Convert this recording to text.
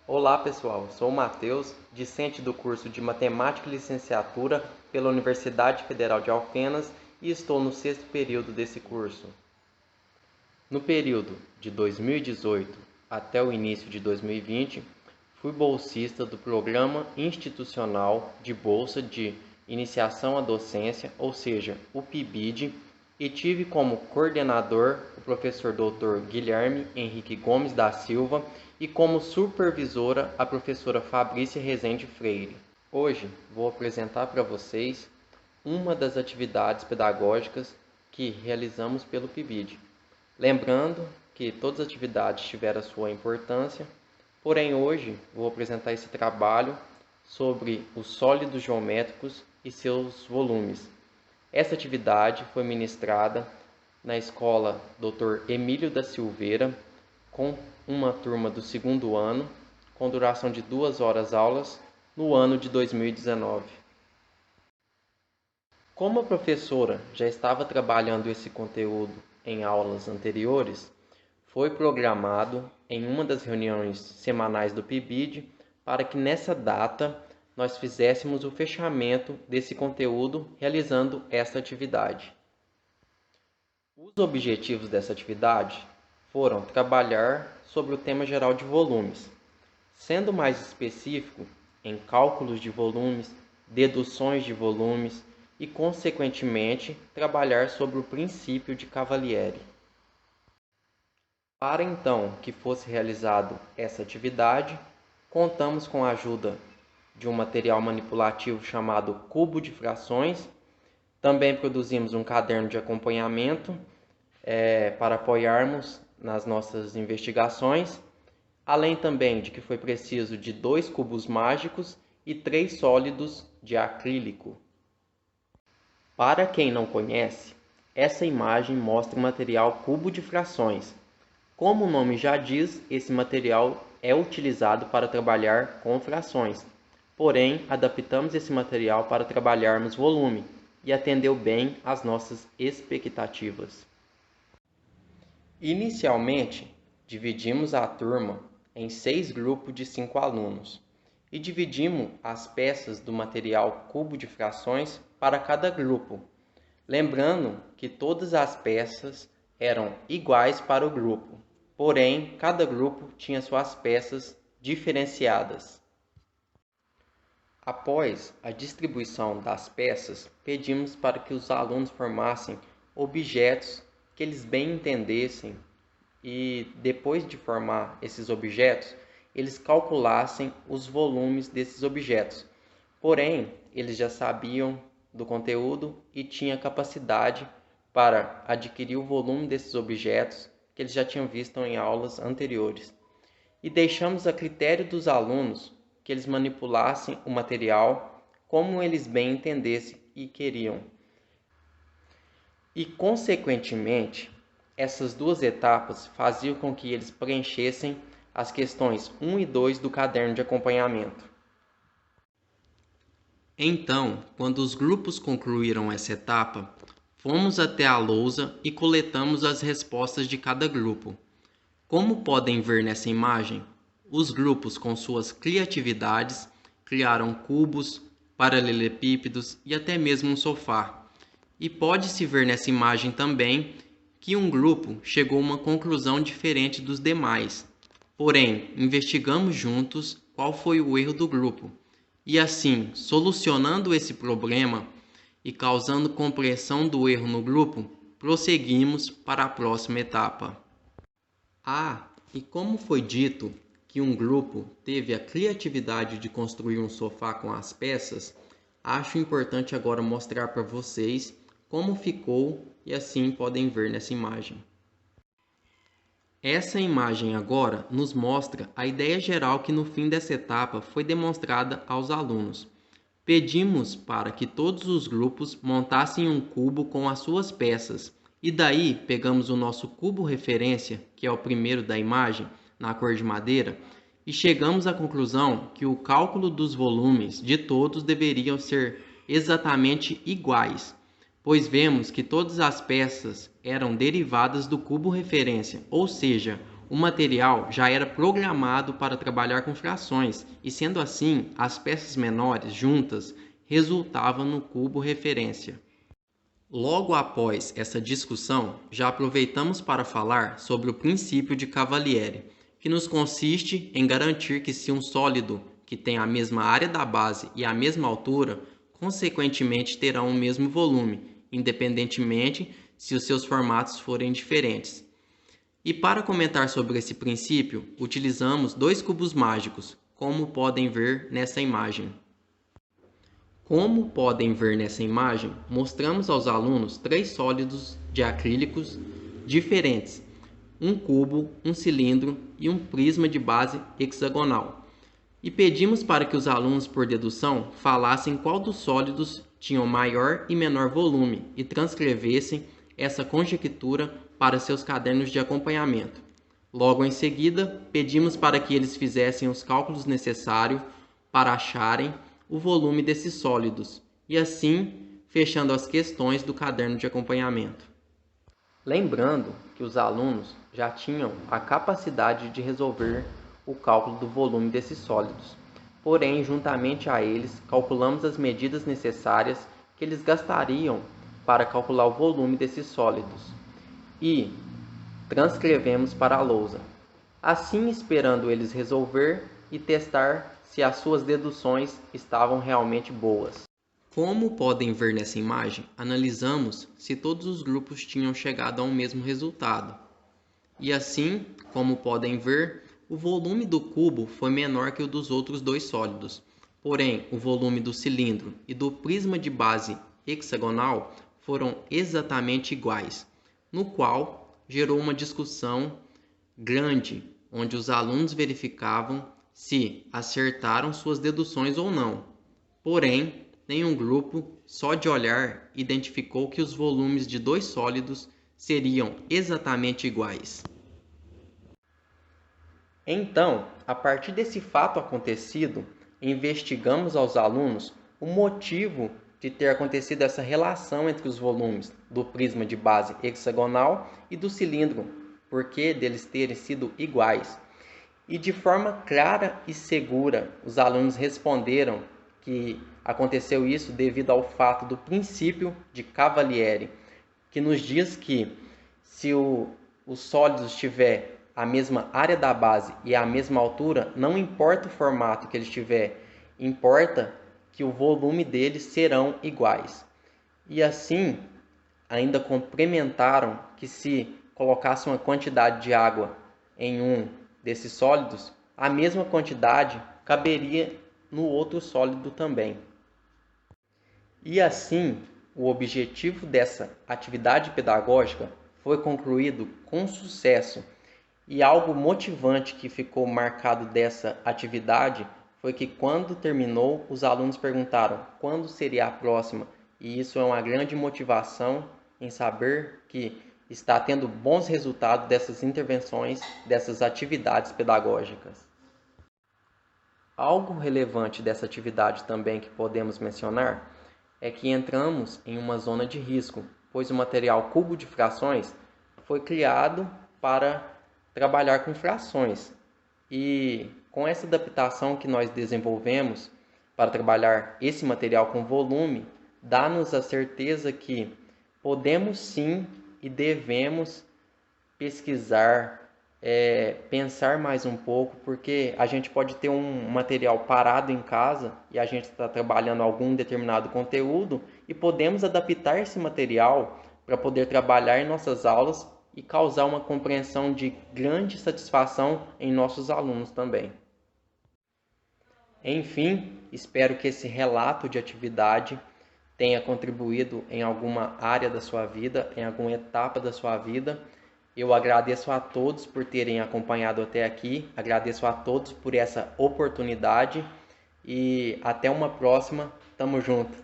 Olá pessoal, sou o Matheus, discente do curso de Matemática e Licenciatura pela Universidade Federal de Alfenas e estou no sexto período desse curso. No período de 2018 até o início de 2020, fui bolsista do Programa Institucional de Bolsa de Iniciação à Docência, ou seja, o PIBID, e tive como coordenador o professor Dr. Guilherme Henrique Gomes da Silva e como supervisora a professora Fabrícia Rezende Freire. Hoje vou apresentar para vocês uma das atividades pedagógicas que realizamos pelo PIBID. Lembrando que todas as atividades tiveram a sua importância, porém hoje vou apresentar esse trabalho sobre os sólidos geométricos e seus volumes. Essa atividade foi ministrada na escola Dr. Emílio da Silveira, com uma turma do segundo ano, com duração de 2 horas aulas, no ano de 2019. Como a professora já estava trabalhando esse conteúdo em aulas anteriores, foi programado em uma das reuniões semanais do PIBID para que nessa data nós fizéssemos o fechamento desse conteúdo realizando esta atividade. Os objetivos dessa atividade foram trabalhar sobre o tema geral de volumes, sendo mais específico em cálculos de volumes, deduções de volumes e, consequentemente, trabalhar sobre o princípio de Cavalieri. Para então que fosse realizado essa atividade, contamos com a ajuda de um material manipulativo chamado cubo de frações. Também produzimos um caderno de acompanhamento para apoiarmos nas nossas investigações, além também de que foi preciso de 2 cubos mágicos e 3 sólidos de acrílico. Para quem não conhece, essa imagem mostra o material cubo de frações. Como o nome já diz, esse material é utilizado para trabalhar com frações. Porém, adaptamos esse material para trabalharmos volume e atendeu bem às nossas expectativas. Inicialmente, dividimos a turma em 6 grupos de 5 alunos e dividimos as peças do material cubo de frações para cada grupo, lembrando que todas as peças eram iguais para o grupo, porém cada grupo tinha suas peças diferenciadas. Após a distribuição das peças, pedimos para que os alunos formassem objetos que eles bem entendessem e, depois de formar esses objetos, eles calculassem os volumes desses objetos. Porém, eles já sabiam do conteúdo e tinham capacidade para adquirir o volume desses objetos que eles já tinham visto em aulas anteriores. E deixamos a critério dos alunos que eles manipulassem o material como eles bem entendessem e queriam. E, consequentemente, essas duas etapas faziam com que eles preenchessem as questões 1 e 2 do caderno de acompanhamento. Então, quando os grupos concluíram essa etapa, fomos até a lousa e coletamos as respostas de cada grupo. Como podem ver nessa imagem, os grupos, com suas criatividades, criaram cubos, paralelepípedos e até mesmo um sofá. E pode-se ver nessa imagem também que um grupo chegou a uma conclusão diferente dos demais. Porém, investigamos juntos qual foi o erro do grupo. E assim, solucionando esse problema e causando compreensão do erro no grupo, prosseguimos para a próxima etapa. E como foi dito que um grupo teve a criatividade de construir um sofá com as peças, acho importante agora mostrar para vocês como ficou e assim podem ver nessa imagem. Essa imagem agora nos mostra a ideia geral que no fim dessa etapa foi demonstrada aos alunos. Pedimos para que todos os grupos montassem um cubo com as suas peças e daí pegamos o nosso cubo referência, que é o primeiro da imagem, na cor de madeira, e chegamos à conclusão que o cálculo dos volumes de todos deveriam ser exatamente iguais, pois vemos que todas as peças eram derivadas do cubo referência, ou seja, o material já era programado para trabalhar com frações e, sendo assim, as peças menores juntas resultavam no cubo referência. Logo após essa discussão, já aproveitamos para falar sobre o princípio de Cavalieri, que nos consiste em garantir que se um sólido que tem a mesma área da base e a mesma altura, consequentemente terão o mesmo volume, independentemente se os seus formatos forem diferentes. E para comentar sobre esse princípio, utilizamos dois cubos mágicos, como podem ver nessa imagem. Como podem ver nessa imagem, mostramos aos alunos três sólidos de acrílicos diferentes, um cubo, um cilindro e um prisma de base hexagonal. E pedimos para que os alunos, por dedução, falassem qual dos sólidos tinham maior e menor volume e transcrevessem essa conjectura para seus cadernos de acompanhamento. Logo em seguida, pedimos para que eles fizessem os cálculos necessários para acharem o volume desses sólidos e assim fechando as questões do caderno de acompanhamento. Lembrando que os alunos já tinham a capacidade de resolver o cálculo do volume desses sólidos, porém, juntamente a eles, calculamos as medidas necessárias que eles gastariam para calcular o volume desses sólidos e transcrevemos para a lousa, assim esperando eles resolver e testar se as suas deduções estavam realmente boas. Como podem ver nessa imagem, analisamos se todos os grupos tinham chegado ao mesmo resultado. E assim, como podem ver, o volume do cubo foi menor que o dos outros dois sólidos. Porém, o volume do cilindro e do prisma de base hexagonal foram exatamente iguais, no qual gerou uma discussão grande, onde os alunos verificavam se acertaram suas deduções ou não. Porém, nenhum grupo, só de olhar, identificou que os volumes de dois sólidos seriam exatamente iguais. Então, a partir desse fato acontecido, investigamos aos alunos o motivo de ter acontecido essa relação entre os volumes do prisma de base hexagonal e do cilindro, porque deles terem sido iguais. E de forma clara e segura, os alunos responderam que aconteceu isso devido ao fato do princípio de Cavalieri, que nos diz que se o sólido tiver a mesma área da base e a mesma altura, não importa o formato que ele tiver, importa que o volume deles serão iguais. E assim, ainda complementaram que se colocasse uma quantidade de água em um desses sólidos, a mesma quantidade caberia no outro sólido também. E assim, o objetivo dessa atividade pedagógica foi concluído com sucesso. E algo motivante que ficou marcado dessa atividade foi que quando terminou, os alunos perguntaram quando seria a próxima. E isso é uma grande motivação em saber que está tendo bons resultados dessas intervenções, dessas atividades pedagógicas. Algo relevante dessa atividade também que podemos mencionar é que entramos em uma zona de risco, pois o material cubo de frações foi criado para trabalhar com frações. E com essa adaptação que nós desenvolvemos para trabalhar esse material com volume, dá-nos a certeza que podemos sim e devemos pesquisar, pensar mais um pouco, porque a gente pode ter um material parado em casa e a gente está trabalhando algum determinado conteúdo e podemos adaptar esse material para poder trabalhar em nossas aulas e causar uma compreensão de grande satisfação em nossos alunos também. Enfim, espero que esse relato de atividade tenha contribuído em alguma área da sua vida, em alguma etapa da sua vida. Eu agradeço a todos por terem acompanhado até aqui, agradeço a todos por essa oportunidade e até uma próxima. Tamo junto!